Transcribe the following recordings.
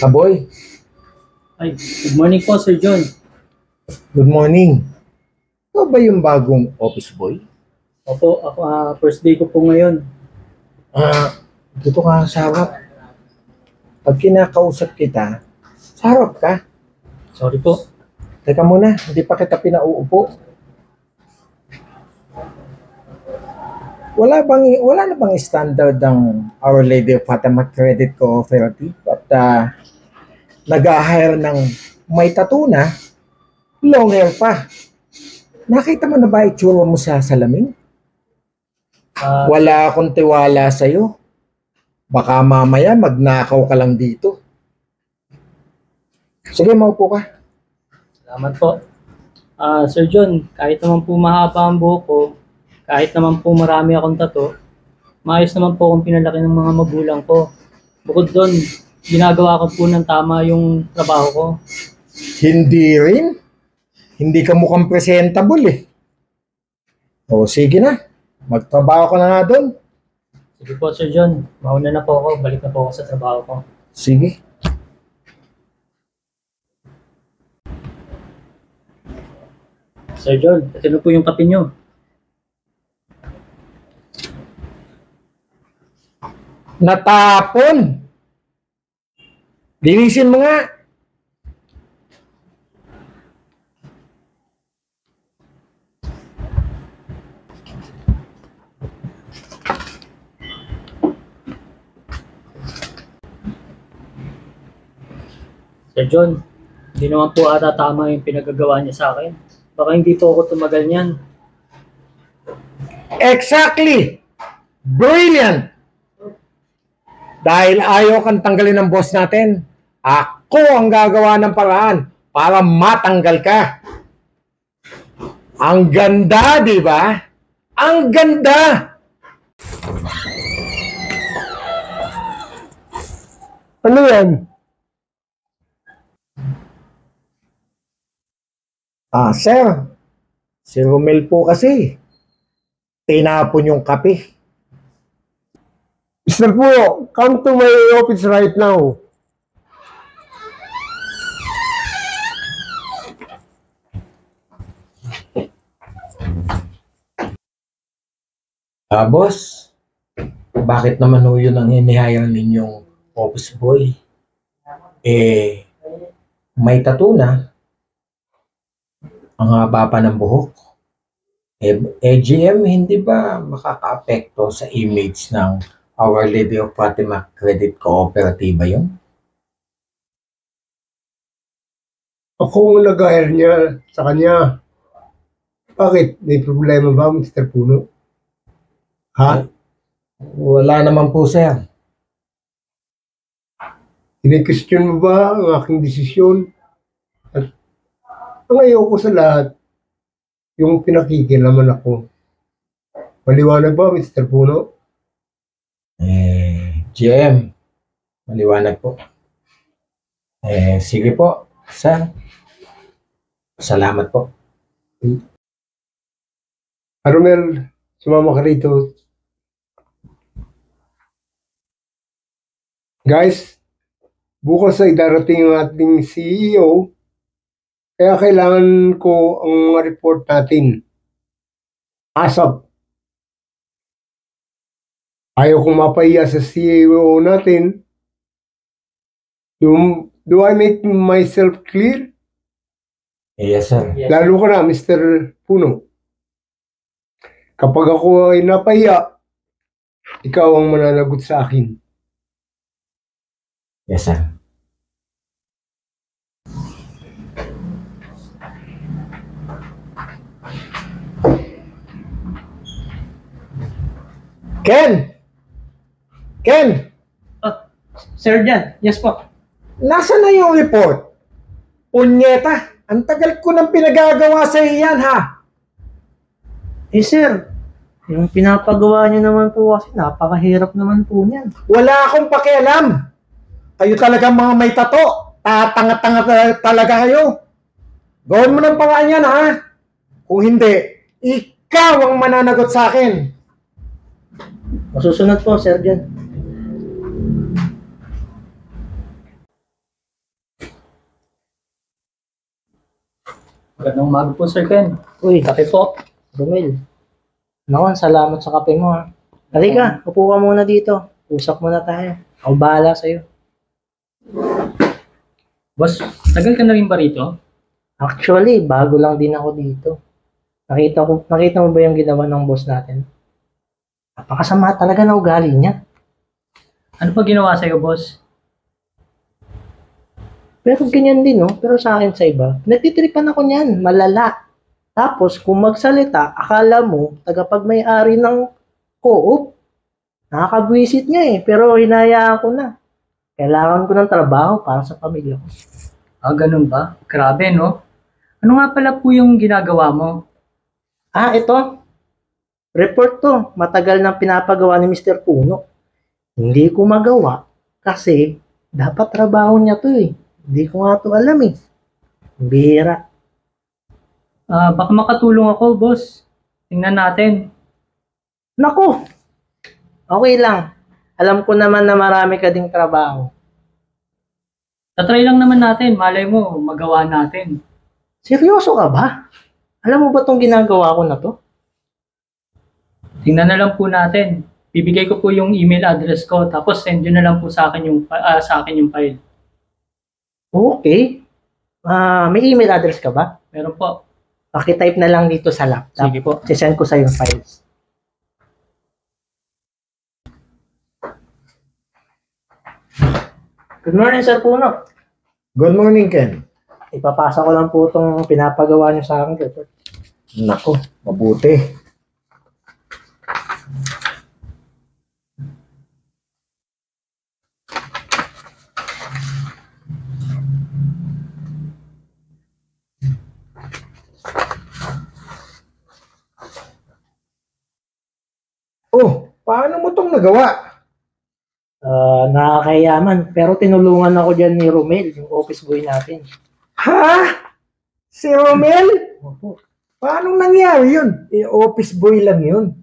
Aboy, Ay, good morning po, Sir John. good morning. Ikaw ba yung bagong office boy? Opo, ako, first day ko po ngayon. Dito ka sa harap. Pag kinakausap kita, sa harap ka. Sorry po. Teka muna, hindi pa kita pinauupo. Wala na bang standard ng Our Lady of Fatima Credit Cooperative at nag-hire ng may tattoo na, long hair pa. Nakita mo na ba itsura mo sa salamin? Wala akong tiwala sa'yo. Baka mamaya magnakaw ka lang dito. Sige, maupo ka. Salamat po. Sir John, kahit naman po mahaba ang buhok ko, kahit naman po marami akong tato, maayos naman po akong pinalaki ng mga magulang ko. Bukod doon, ginagawa ko po ng tama yung trabaho ko. Hindi rin. Hindi ka mukhang presentable eh. O sige na. Magtrabaho ka na nga doon. Sige po, Sir John. Mauna na po ako. Balik na po ako sa trabaho ko. Sige. Sir John, ito na po yung kape nyo. Natapon. Linisin mo nga. Sir John, hindi naman po ata tama yung pinagagawa niya sa akin. Baka hindi po ako tumagal niyan. Exactly. Brilliant. Dahil ayaw kang tanggalin ng boss natin, ako ang gagawa ng paraan para matanggal ka. Ang ganda, di ba? Ang ganda! Ano yan? Sir. Si Romel po kasi. Tinapon yung kape. Mr. Puno, come to my office right now. Boss, bakit naman ho yun ang hinihayang ninyong office boy? May tattoo na. Ang haba pa ng buhok. GM, hindi ba makaka-apekto sa image ng Our Lady of Fatima Credit Cooperative ba yun? Ako ang nag-hire niya sa kanya. Bakit? May problema ba, Mr. Puno? Ha? Wala naman po, sir. Kine-question mo ba ang aking desisyon? At ang ayaw ko sa lahat, yung pinakikilaman ako. Maliwanag ba, Mr. Puno? GM, maliwanag po. Sige po, sir. Salamat po. Romel, sumama ka rito. Guys, bukas ay darating ang ating CEO, kaya kailangan ko ang mga report natin. ASAP. Ayaw kong mapahiya sa CEO natin. Do I make myself clear? Yes, sir. Yes, Lalo ka na, Mr. Puno. Kapag ako ay napahiya, ikaw ang mananagot sa akin. Yes, sir. Ken! Ken! Sir John, yes po. Nasaan na yung report? Punyeta! Ang tagal ko nang pinagagawa sa iyan, ha? Sir, yung pinapagawa niyo naman po kasi napakahirap naman po niyan. Wala akong pakialam. Kayo talaga mga may tato. Tatanga-tanga talaga kayo. Gawin mo ng paraan yan, ha? Kung hindi, Ikaw ang mananagot sa akin. Masusunod po, Sir John. Magandang umaga po, Sir Ken. Uy, Kape po. Romel. Naman, salamat sa kape mo ha. Halika, upo ka muna dito. Usap muna tayo. Ako bahala sa'yo. Boss, tagal ka na rin ba rito? Actually, bago lang din ako dito. Nakita mo ba yung ginawa ng boss natin? Napakasama talaga na ugali niya. Ano pa ginawa sa'yo, boss? Pero ganyan din, no? Pero sa akin sa iba, nagtitripan ako niyan, malala. Tapos, kung magsalita, akala mo, tagapagmay-ari ng co-op. Nakakabwisit niya eh, pero hinayaan ko na. Kailangan ko ng trabaho para sa pamilya ko. Ah, ganun ba? Grabe, no? Ano nga pala po yung ginagawa mo? Ah, ito. Report to. Matagal nang pinapagawa ni Mr. Puno. Hindi ko magawa kasi dapat trabaho niya to eh. Hindi ko nga to alam eh. Bira. Ah, baka makatulong ako, boss. Tingnan natin. Naku! Okay lang. Alam ko naman na marami ka ding trabaho. Tatry lang naman natin. Malay mo, magawa natin. Seryoso ka ba? Alam mo ba tong ginagawa ko na to? Tingnan na lang po natin. Bibigay ko po yung email address ko, tapos send nyo na lang po sa akin yung file. Okay. May email address ka ba? Meron po. Paki-type na lang dito sa laptop. Sige po. Sisend ko sa yung files. Good morning, Sir Puno. Good morning, Ken. Ipapasa ko lang po itong pinapagawa niyo sa akin. Sir. Nako, mabuti. Oh, paano mo tong nagawa? Nakakayaman. Pero tinulungan ako dyan ni Romel, yung office boy natin. Ha? Si Romel? Opo. Paano nangyari yun? Office boy lang yun.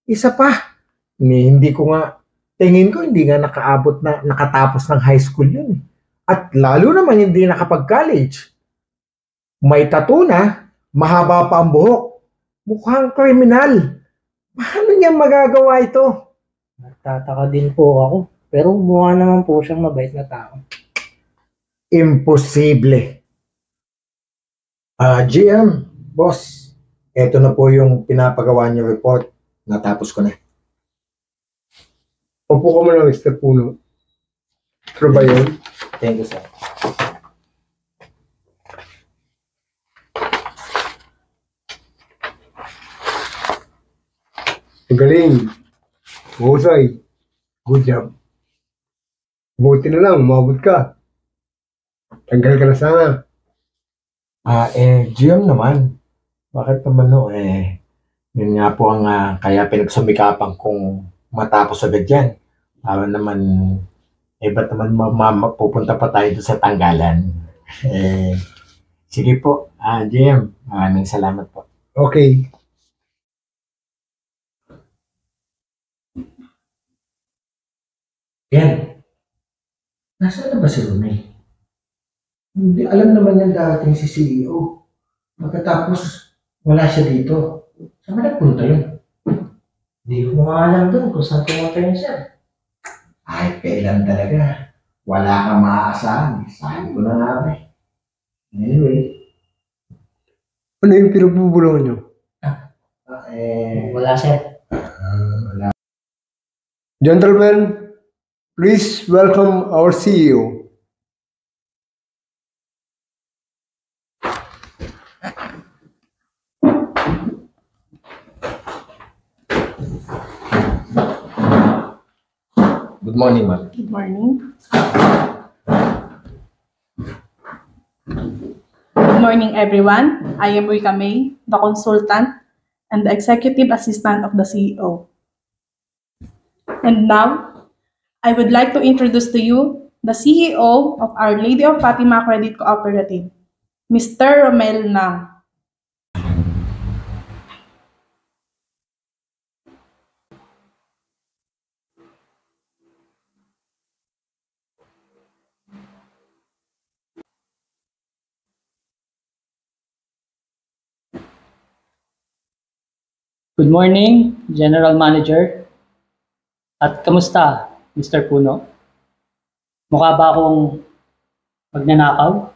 Isa pa, hindi ko nga, tingin ko hindi nga nakatapos ng high school yun. At lalo naman hindi nakapag-college. May tattoo na, mahaba pa ang buhok. Mukhang kriminal. Paano niya magagawa ito? Nagtataka din po ako. Pero mukha naman po siyang mabait na tao. Imposible. GM, boss, eto na po yung pinapagawa niyo report. Natapos ko na. Opo ka muna, Mr. Puno. Ano ba yun? Thank you, sir. Ang galing. Mahusay. Good job. Buti na lang, umabot ka. Tanggal ka na sana. GM naman. Bakit naman yun nga po ang kaya pinagsumikapan kong matapos agad yan. Para naman, ba't naman pupunta pa tayo doon sa tanggalan? Sige po, GM, maraming salamat po. Okay. Yan. Nasaan na ba si Romel? Hindi, alam naman yan darating si CEO. Pagkatapos, wala siya dito. Saan ba nagpunta yun? Hindi ko nga alam doon kung saan pumunta yun, sir. Ay, kailan talaga. Wala kang maaasahan. Sabi ko na nga ba eh. Anyway. Ano yung pinagbubulong nyo? Wala, sir. Wala. Gentlemen, please welcome our CEO. Good morning, ma'am. Good morning. Good morning, everyone. I am Rika May, the consultant and the executive assistant of the CEO. And now, I would like to introduce to you the CEO of Our Lady of Fatima Credit Cooperative, Mr. Romel Nang. Good morning, General Manager. At kamusta, Mr. Puno? Mukha ba akong magnanakaw?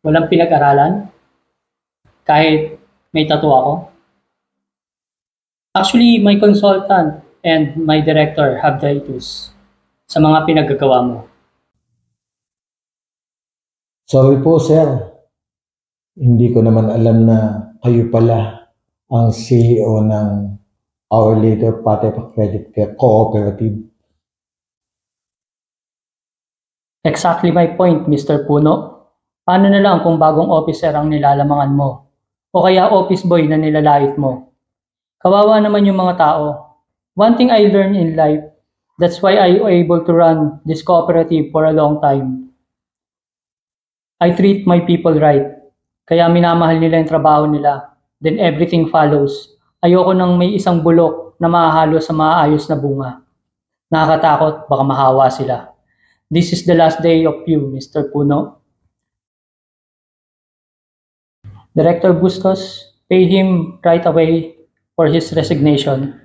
Walang pinag-aralan? Kahit may tattoo ako? Actually, my consultant and my director have diabetes sa mga pinagagawa mo. Sorry po, sir. Hindi ko naman alam na kayo pala ang CEO ng Our Lady of Fatima Credit Cooperative. Exactly my point, Mr. Puno. Paano na lang kung bagong officer ang nilalamangan mo? O kaya office boy na nilalait mo? Kawawa naman yung mga tao. One thing I learned in life, that's why I able to run this cooperative for a long time. I treat my people right. Kaya minamahal nila yung trabaho nila. Then everything follows. Ayoko nang may isang bulok na mahahalo sa maayos na bunga. Nakakatakot, baka mahawa sila. This is the last day of you, Mr. Puno. Director Bustos, pay him right away for his resignation.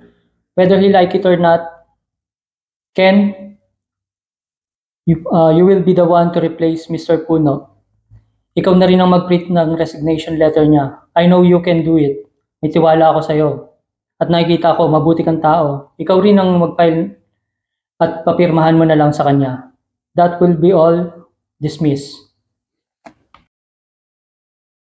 Whether he like it or not, Ken, you will be the one to replace Mr. Puno. Ikaw na rin ang mag-print ng resignation letter niya. I know you can do it. May tiwala ako sa'yo. At nakikita ko, mabuti kang tao. Ikaw rin ang mag-file at papirmahan mo na lang sa kanya. That will be all. Dismiss.